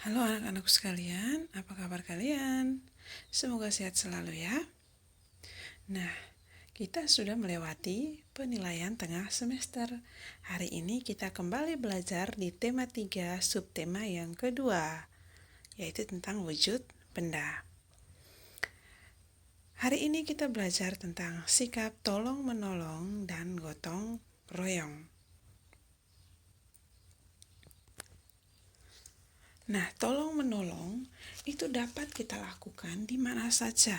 Halo anak-anakku sekalian, apa kabar kalian? Semoga sehat selalu ya. Nah, kita sudah melewati penilaian tengah semester. Hari ini kita kembali belajar di tema 3, subtema yang kedua, yaitu tentang wujud benda. Hari ini kita belajar tentang sikap tolong-menolong dan gotong royong. Nah, tolong-menolong itu dapat kita lakukan di mana saja.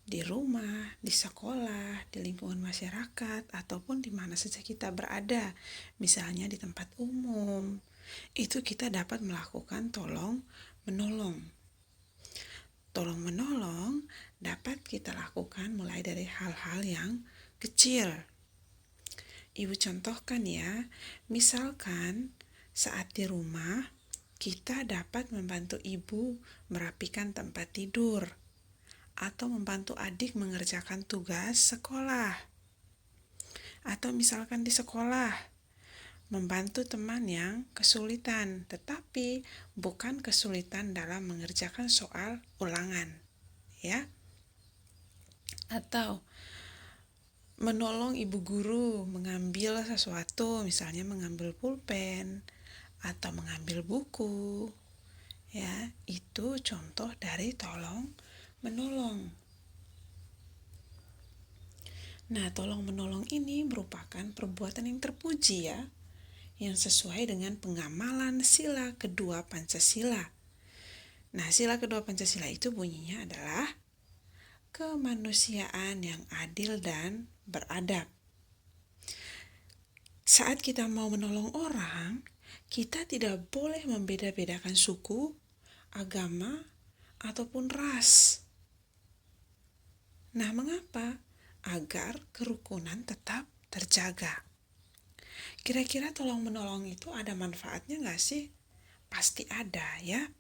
Di rumah, di sekolah, di lingkungan masyarakat, ataupun di mana saja kita berada, misalnya di tempat umum, itu kita dapat melakukan tolong-menolong. Tolong-menolong dapat kita lakukan mulai dari hal-hal yang kecil. Ibu contohkan ya, misalkan saat di rumah, kita dapat membantu ibu merapikan tempat tidur, atau membantu adik mengerjakan tugas sekolah. Atau misalkan di sekolah, membantu teman yang kesulitan, tetapi bukan kesulitan dalam mengerjakan soal ulangan, ya. Atau menolong ibu guru mengambil sesuatu, misalnya mengambil pulpen atau mengambil buku. Ya, itu contoh dari tolong menolong. Nah, tolong-menolong ini merupakan perbuatan yang terpuji ya, yang sesuai dengan pengamalan sila kedua Pancasila. Nah, sila kedua Pancasila itu bunyinya adalah kemanusiaan yang adil dan beradab. Saat kita mau menolong orang, kita tidak boleh membeda-bedakan suku, agama, ataupun ras. Nah, mengapa? Agar kerukunan tetap terjaga. Kira-kira tolong-menolong itu ada manfaatnya nggak sih? Pasti ada ya.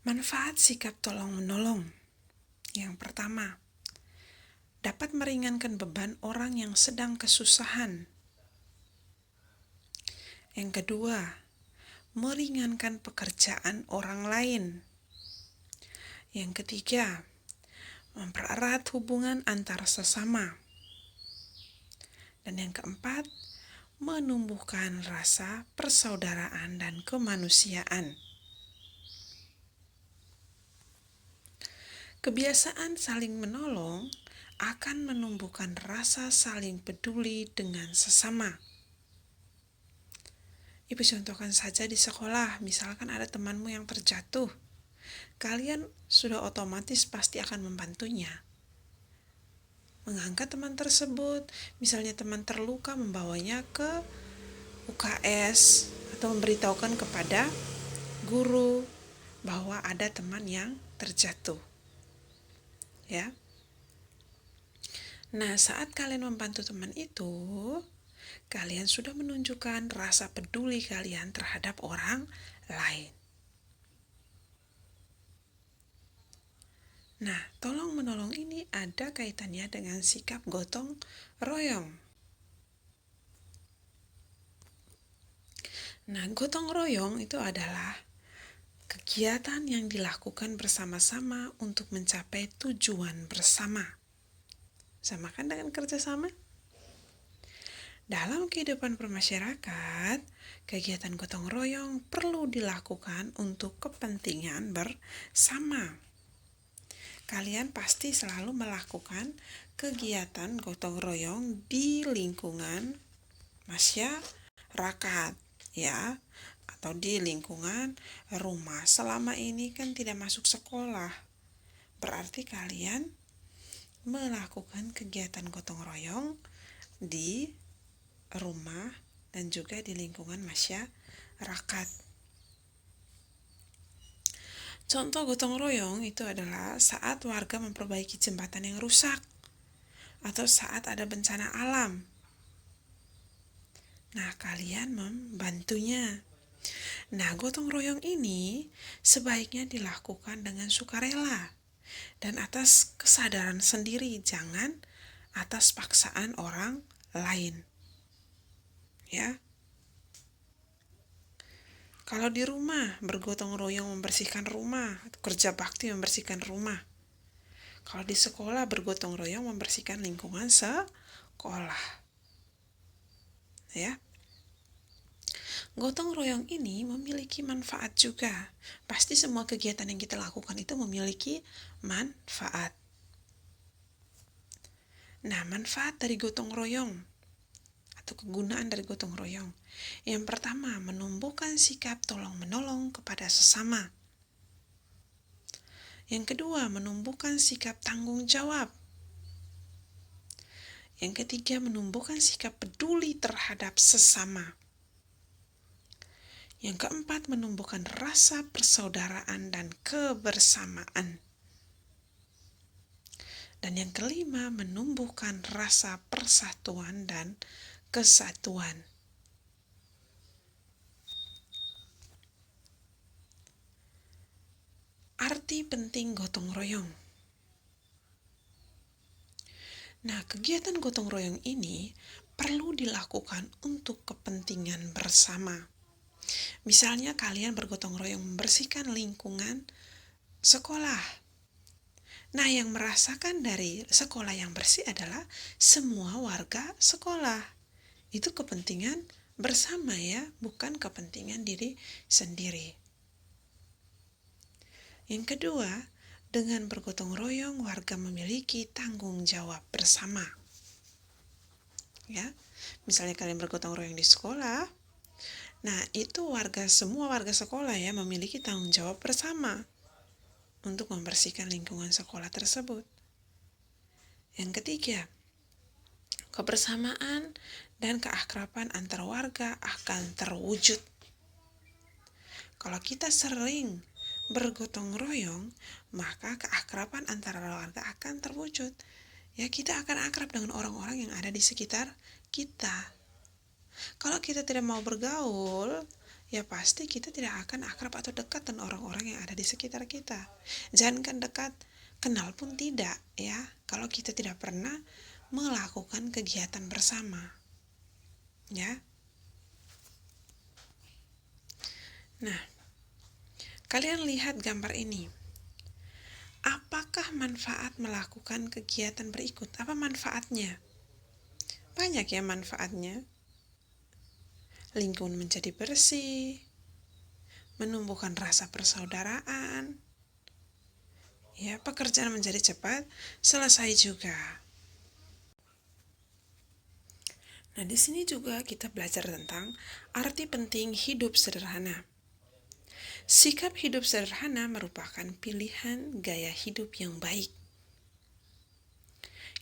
Manfaat sikap tolong-menolong. Yang pertama, dapat meringankan beban orang yang sedang kesusahan. Yang kedua, meringankan pekerjaan orang lain. Yang ketiga, mempererat hubungan antar sesama. Dan yang keempat, menumbuhkan rasa persaudaraan dan kemanusiaan. Kebiasaan saling menolong akan menumbuhkan rasa saling peduli dengan sesama. Ibu contohkan saja di sekolah, misalkan ada temanmu yang terjatuh. Kalian sudah otomatis pasti akan membantunya. Mengangkat teman tersebut, misalnya teman terluka membawanya ke UKS atau memberitahukan kepada guru bahwa ada teman yang terjatuh. Ya. Nah, saat kalian membantu teman itu, kalian sudah menunjukkan rasa peduli kalian terhadap orang lain. Nah, tolong-menolong ini ada kaitannya dengan sikap gotong royong. Nah, gotong royong itu adalah kegiatan yang dilakukan bersama-sama untuk mencapai tujuan bersama. Sama kan dengan kerjasama? Dalam kehidupan bermasyarakat, kegiatan gotong royong perlu dilakukan untuk kepentingan bersama. Kalian pasti selalu melakukan kegiatan gotong royong di lingkungan masyarakat, ya, atau di lingkungan rumah. Selama ini kan tidak masuk sekolah, berarti kalian melakukan kegiatan gotong royong di rumah dan juga di lingkungan masyarakat. Contoh gotong royong itu adalah saat warga memperbaiki jembatan yang rusak atau saat ada bencana alam. Nah, kalian membantunya. Nah, gotong royong ini sebaiknya dilakukan dengan sukarela dan atas kesadaran sendiri, jangan atas paksaan orang lain. Ya. Kalau di rumah, bergotong royong membersihkan rumah, kerja bakti membersihkan rumah. Kalau di sekolah, bergotong royong membersihkan lingkungan sekolah. Ya. Gotong royong ini memiliki manfaat juga. Pasti semua kegiatan yang kita lakukan itu memiliki manfaat. Nah, manfaat dari gotong royong atau kegunaan dari gotong royong. Yang pertama, menumbuhkan sikap tolong-menolong kepada sesama. Yang kedua, menumbuhkan sikap tanggung jawab. Yang ketiga, menumbuhkan sikap peduli terhadap sesama. Yang keempat, menumbuhkan rasa persaudaraan dan kebersamaan. Dan yang kelima, menumbuhkan rasa persatuan dan kesatuan. Arti penting gotong royong. Nah, kegiatan gotong royong ini perlu dilakukan untuk kepentingan bersama. Misalnya kalian bergotong royong membersihkan lingkungan sekolah. Nah, yang merasakan dari sekolah yang bersih adalah semua warga sekolah. Itu kepentingan bersama ya, bukan kepentingan diri sendiri. Yang kedua, dengan bergotong royong warga memiliki tanggung jawab bersama. Ya, misalnya kalian bergotong royong di sekolah, nah itu semua warga sekolah ya memiliki tanggung jawab bersama untuk membersihkan lingkungan sekolah tersebut. Yang ketiga, kebersamaan dan keakraban antar warga akan terwujud. Kalau kita sering bergotong royong, maka keakraban antara warga akan terwujud. Ya, kita akan akrab dengan orang-orang yang ada di sekitar kita. Kalau kita tidak mau bergaul, ya pasti kita tidak akan akrab atau dekat dengan orang-orang yang ada di sekitar kita. Jangankan dekat, kenal pun tidak ya, kalau kita tidak pernah melakukan kegiatan bersama. Ya. Nah, kalian lihat gambar ini. Apakah manfaat melakukan kegiatan berikut? Apa manfaatnya? Banyak ya manfaatnya. Lingkungan menjadi bersih, menumbuhkan rasa persaudaraan, ya, pekerjaan menjadi cepat selesai juga. Nah, di sini juga kita belajar tentang arti penting hidup sederhana. Sikap hidup sederhana merupakan pilihan gaya hidup yang baik.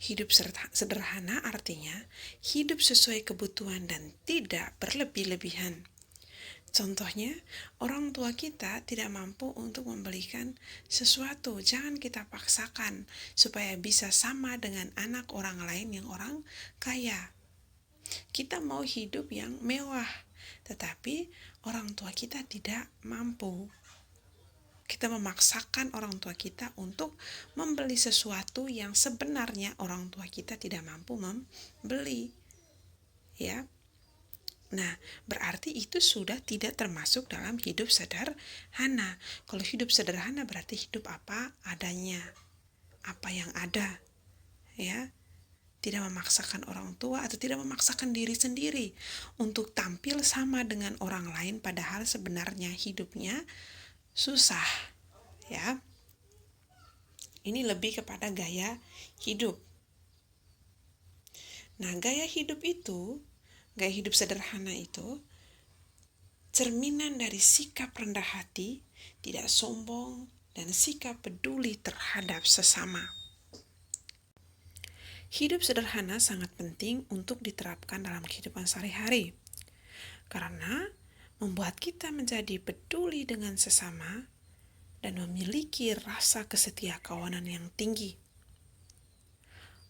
Hidup sederhana artinya hidup sesuai kebutuhan dan tidak berlebih-lebihan. Contohnya, orang tua kita tidak mampu untuk membelikan sesuatu. Jangan kita paksakan supaya bisa sama dengan anak orang lain yang orang kaya. Kita mau hidup yang mewah, tetapi orang tua kita tidak mampu. Kita memaksakan orang tua kita untuk membeli sesuatu yang sebenarnya orang tua kita tidak mampu membeli. Ya. Nah, berarti itu sudah tidak termasuk dalam hidup sederhana. Kalau hidup sederhana berarti hidup apa adanya, apa yang ada. Ya. Tidak memaksakan orang tua atau tidak memaksakan diri sendiri untuk tampil sama dengan orang lain padahal sebenarnya hidupnya susah, ya. Ini lebih kepada gaya hidup. Nah, gaya hidup sederhana itu cerminan dari sikap rendah hati, tidak sombong, dan sikap peduli terhadap sesama. Hidup sederhana sangat penting untuk diterapkan dalam kehidupan sehari-hari, karena membuat kita menjadi peduli dengan sesama dan memiliki rasa kesetiakawanan yang tinggi.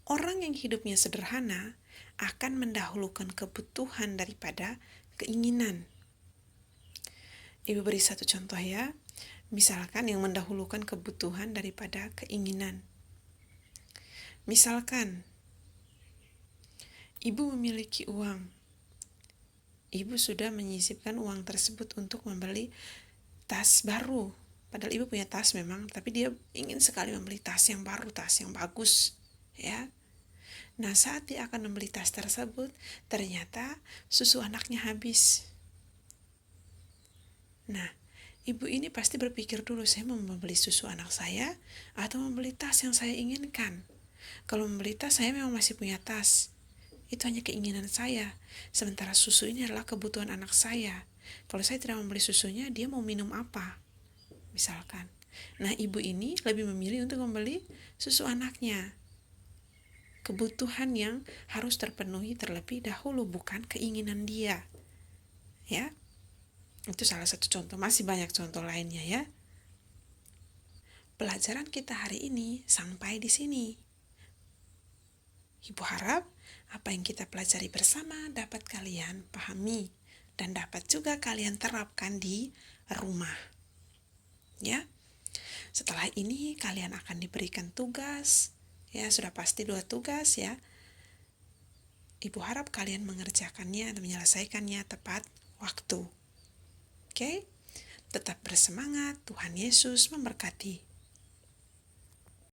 Orang yang hidupnya sederhana akan mendahulukan kebutuhan daripada keinginan. Ibu beri satu contoh ya, misalkan yang mendahulukan kebutuhan daripada keinginan. Misalkan, ibu memiliki uang. ibu sudah menyisipkan uang tersebut untuk membeli tas baru. Padahal ibu punya tas memang, tapi dia ingin sekali membeli tas yang baru, tas yang bagus, ya. Nah, saat dia akan membeli tas tersebut, ternyata susu anaknya habis. Nah, ibu ini pasti berpikir dulu, saya mau membeli susu anak saya atau membeli tas yang saya inginkan. Kalau membeli tas, saya memang masih punya tas. Itu hanya keinginan saya. Sementara susu ini adalah kebutuhan anak saya. Kalau saya tidak membeli susunya, dia mau minum apa? Misalkan. Nah, ibu ini lebih memilih untuk membeli susu anaknya. Kebutuhan yang harus terpenuhi terlebih dahulu, bukan keinginan dia. Ya. Itu salah satu contoh, masih banyak contoh lainnya ya. Pelajaran kita hari ini sampai di sini. Ibu harap apa yang kita pelajari bersama dapat kalian pahami dan dapat juga kalian terapkan di rumah. Ya. Setelah ini kalian akan diberikan tugas. Ya, sudah pasti 2 tugas ya. Ibu harap kalian mengerjakannya dan menyelesaikannya tepat waktu. Oke? Tetap bersemangat, Tuhan Yesus memberkati.